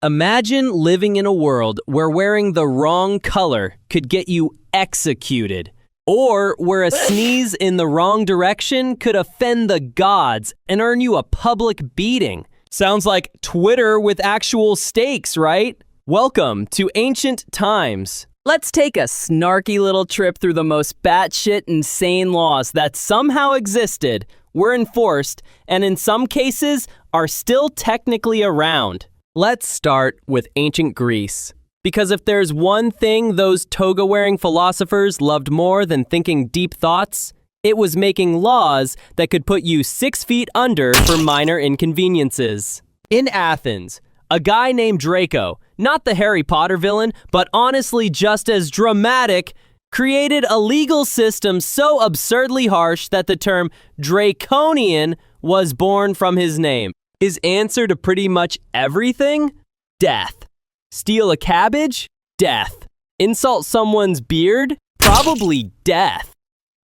Imagine living in a world where wearing the wrong color could get you executed, or where a sneeze in the wrong direction could offend the gods and earn you a public beating. Sounds like Twitter with actual stakes, right? Welcome to ancient times. Let's take a snarky little trip through the most batshit insane laws that somehow existed, were enforced, and in some cases are still technically around. Let's start with ancient Greece. Because if there's one thing those toga-wearing philosophers loved more than thinking deep thoughts, it was making laws that could put you 6 feet under for minor inconveniences. In Athens, a guy named Draco, not the Harry Potter villain, but honestly just as dramatic, created a legal system so absurdly harsh that the term draconian was born from his name. His answer to pretty much everything? Death. Steal a cabbage? Death. Insult someone's beard? Probably death.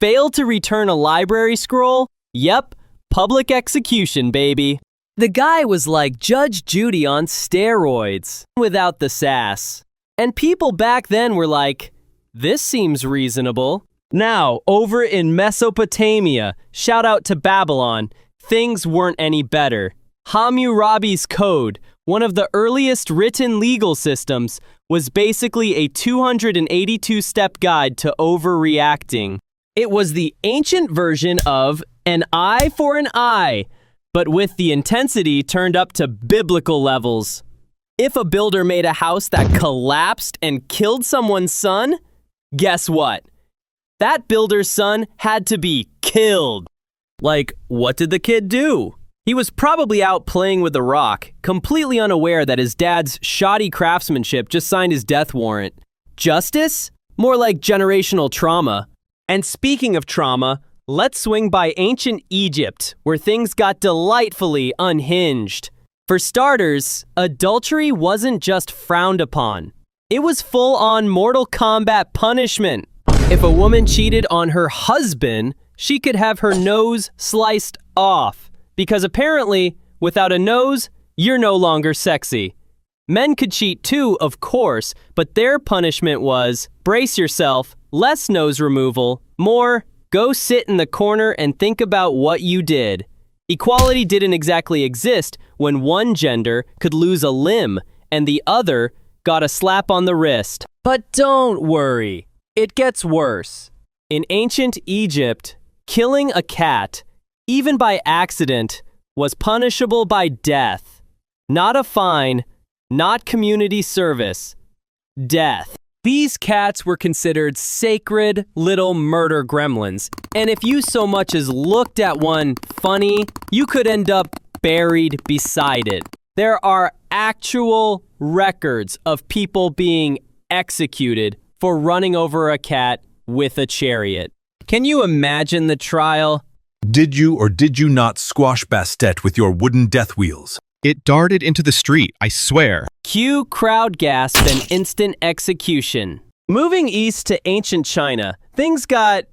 Fail to return a library scroll? Yep, public execution, baby. The guy was like Judge Judy on steroids, without the sass. And people back then were like, this seems reasonable. Now, over in Mesopotamia, shout out to Babylon, things weren't any better. Hammurabi's Code, one of the earliest written legal systems, was basically a 282-step guide to overreacting. It was the ancient version of an eye for an eye, but with the intensity turned up to biblical levels. If a builder made a house that collapsed and killed someone's son, guess what? That builder's son had to be killed. Like, what did the kid do? He was probably out playing with a rock, completely unaware that his dad's shoddy craftsmanship just signed his death warrant. Justice? More like generational trauma. And speaking of trauma, let's swing by ancient Egypt, where things got delightfully unhinged. For starters, adultery wasn't just frowned upon. It was full-on Mortal Kombat punishment. If a woman cheated on her husband, she could have her nose sliced off. Because apparently, without a nose, you're no longer sexy. Men could cheat too, of course, but their punishment was, brace yourself, less nose removal, more, go sit in the corner and think about what you did. Equality didn't exactly exist when one gender could lose a limb and the other got a slap on the wrist. But don't worry, it gets worse. In ancient Egypt, killing a cat, even by accident, was punishable by death. Not a fine, not community service. Death. These cats were considered sacred little murder gremlins, and if you so much as looked at one funny, you could end up buried beside it. There are actual records of people being executed for running over a cat with a chariot. Can you imagine the trial? Did you or did you not squash Bastet with your wooden death wheels? It darted into the street, I swear. Cue crowd gasp and instant execution. Moving east to ancient China, things got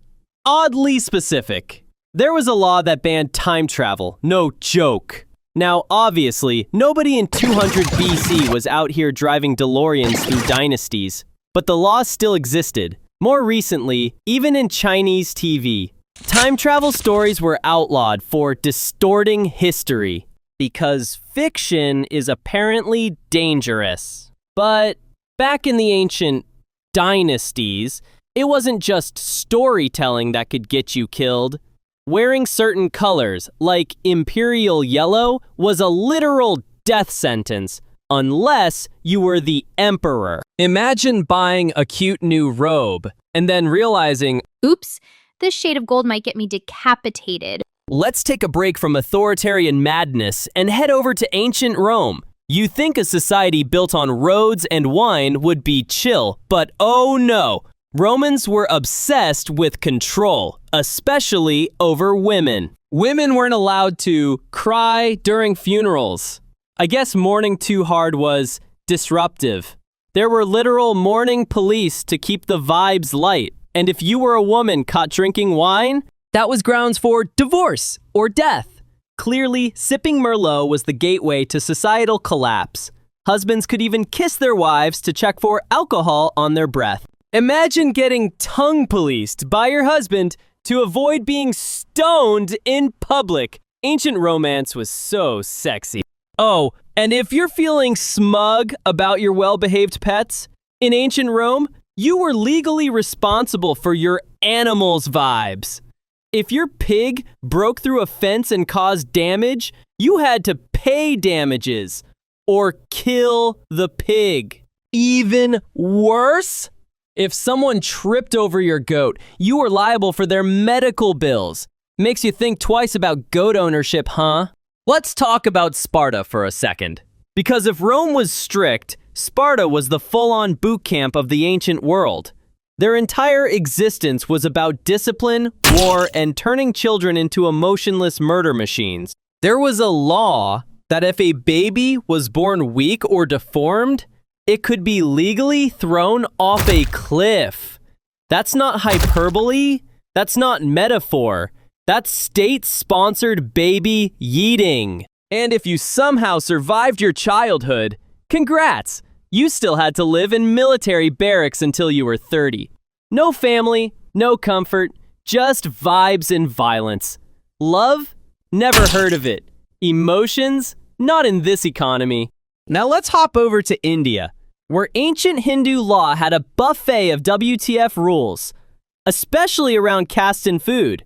oddly specific. There was a law that banned time travel, no joke. Now, obviously, nobody in 200 BC was out here driving DeLoreans through dynasties, but the law still existed. More recently, even in Chinese TV, time travel stories were outlawed for distorting history because fiction is apparently dangerous. But back in the ancient dynasties, it wasn't just storytelling that could get you killed. Wearing certain colors, like imperial yellow, was a literal death sentence, unless you were the emperor. Imagine buying a cute new robe and then realizing, oops, this shade of gold might get me decapitated. Let's take a break from authoritarian madness and head over to ancient Rome. You think a society built on roads and wine would be chill, but oh no. Romans were obsessed with control, especially over women. Women weren't allowed to cry during funerals. I guess mourning too hard was disruptive. There were literal mourning police to keep the vibes light. And if you were a woman caught drinking wine, that was grounds for divorce or death. Clearly, sipping Merlot was the gateway to societal collapse. Husbands could even kiss their wives to check for alcohol on their breath. Imagine getting tongue policed by your husband to avoid being stoned in public. Ancient romance was so sexy. Oh, and if you're feeling smug about your well-behaved pets, in ancient Rome, you were legally responsible for your animals' vibes. If your pig broke through a fence and caused damage, you had to pay damages or kill the pig. Even worse, if someone tripped over your goat, you were liable for their medical bills. Makes you think twice about goat ownership, huh? Let's talk about Sparta for a second. Because if Rome was strict, Sparta was the full-on boot camp of the ancient world. Their entire existence was about discipline, war, and turning children into emotionless murder machines. There was a law that if a baby was born weak or deformed, it could be legally thrown off a cliff. That's not hyperbole. That's not metaphor. That's state-sponsored baby yeeting. And if you somehow survived your childhood, congrats! You still had to live in military barracks until you were 30. No family, no comfort, just vibes and violence. Love? Never heard of it. Emotions? Not in this economy. Now let's hop over to India, where ancient Hindu law had a buffet of WTF rules, especially around caste and food.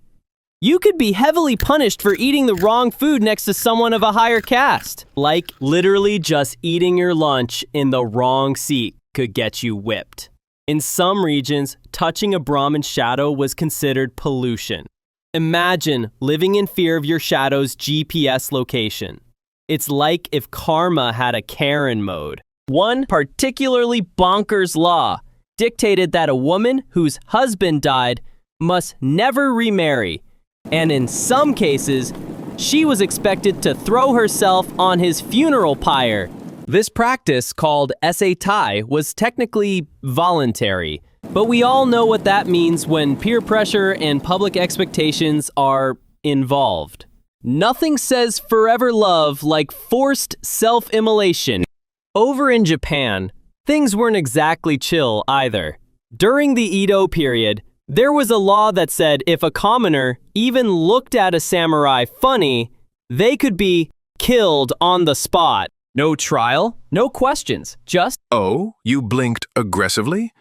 You could be heavily punished for eating the wrong food next to someone of a higher caste. Like literally just eating your lunch in the wrong seat could get you whipped. In some regions, touching a Brahmin's shadow was considered pollution. Imagine living in fear of your shadow's GPS location. It's like if karma had a Karen mode. One particularly bonkers law dictated that a woman whose husband died must never remarry. And in some cases, she was expected to throw herself on his funeral pyre. This practice, called tai, was technically voluntary, but we all know what that means when peer pressure and public expectations are involved. Nothing says forever love like forced self-immolation. Over in Japan, things weren't exactly chill either. During the Edo period, there was a law that said if a commoner even looked at a samurai funny, they could be killed on the spot. No trial, no questions, just... Oh, you blinked aggressively?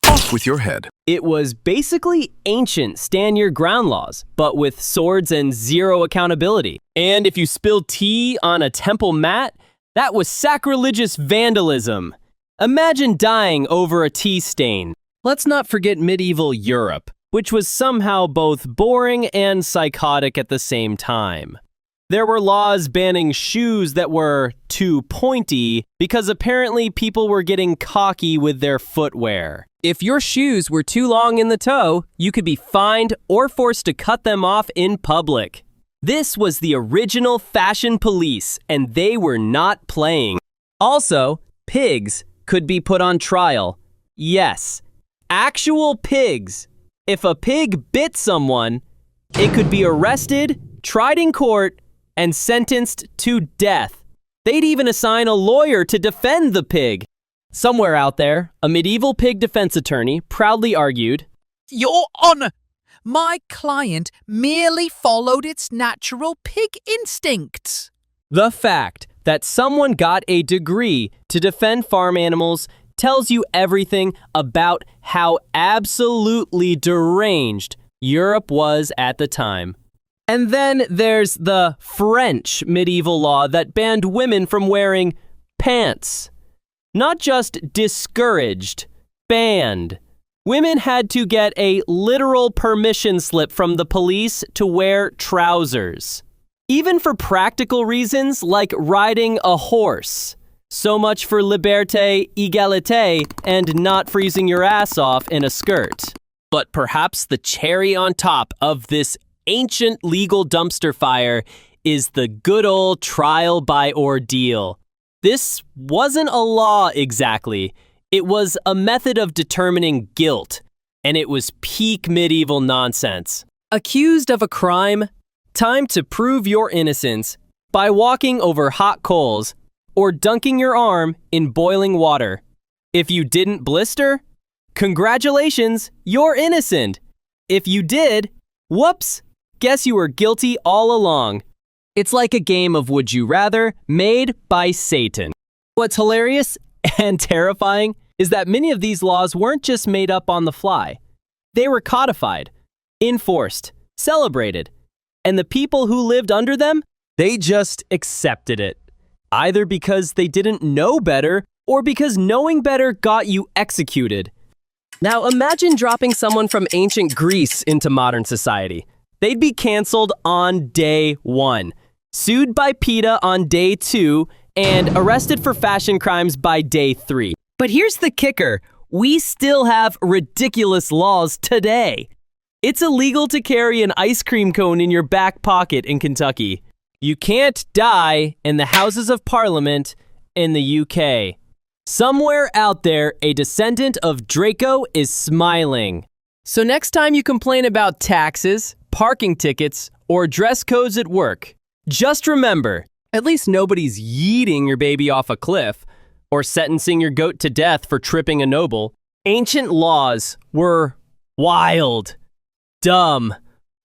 Off with your head. It was basically ancient stand-your-ground laws, but with swords and zero accountability. And if you spilled tea on a temple mat, that was sacrilegious vandalism. Imagine dying over a tea stain. Let's not forget medieval Europe, which was somehow both boring and psychotic at the same time. There were laws banning shoes that were too pointy because apparently people were getting cocky with their footwear. If your shoes were too long in the toe, you could be fined or forced to cut them off in public. This was the original fashion police, and they were not playing. Also, pigs could be put on trial. Yes, actual pigs. If a pig bit someone, it could be arrested, tried in court, and sentenced to death. They'd even assign a lawyer to defend the pig. Somewhere out there, a medieval pig defense attorney proudly argued, "Your Honor, my client merely followed its natural pig instincts." The fact that someone got a degree to defend farm animals tells you everything about how absolutely deranged Europe was at the time. And then there's the French medieval law that banned women from wearing pants. Not just discouraged, banned. Women had to get a literal permission slip from the police to wear trousers. Even for practical reasons like riding a horse. So much for liberté, égalité, and not freezing your ass off in a skirt. But perhaps the cherry on top of this ancient legal dumpster fire is the good old trial by ordeal. This wasn't a law exactly. It was a method of determining guilt, and it was peak medieval nonsense. Accused of a crime? Time to prove your innocence by walking over hot coals or dunking your arm in boiling water. If you didn't blister, congratulations, you're innocent. If you did, whoops, guess you were guilty all along. It's like a game of Would You Rather made by Satan. What's hilarious and terrifying is that many of these laws weren't just made up on the fly. They were codified, enforced, celebrated, and the people who lived under them, they just accepted it. Either because they didn't know better or because knowing better got you executed. Now imagine dropping someone from ancient Greece into modern society. They'd be canceled on day 1, sued by PETA on day 2, and arrested for fashion crimes by day 3. But here's the kicker. We still have ridiculous laws today. It's illegal to carry an ice cream cone in your back pocket in Kentucky. You can't die in the Houses of Parliament in the UK. Somewhere out there, a descendant of Draco is smiling. So next time you complain about taxes, parking tickets, or dress codes at work, just remember, at least nobody's yeeting your baby off a cliff or sentencing your goat to death for tripping a noble. Ancient laws were wild, dumb,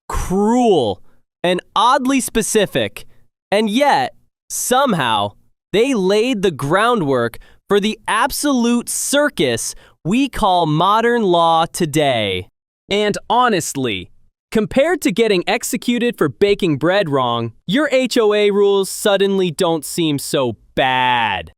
cruel, and oddly specific, and yet, somehow, they laid the groundwork for the absolute circus we call modern law today. And honestly, compared to getting executed for baking bread wrong, your HOA rules suddenly don't seem so bad.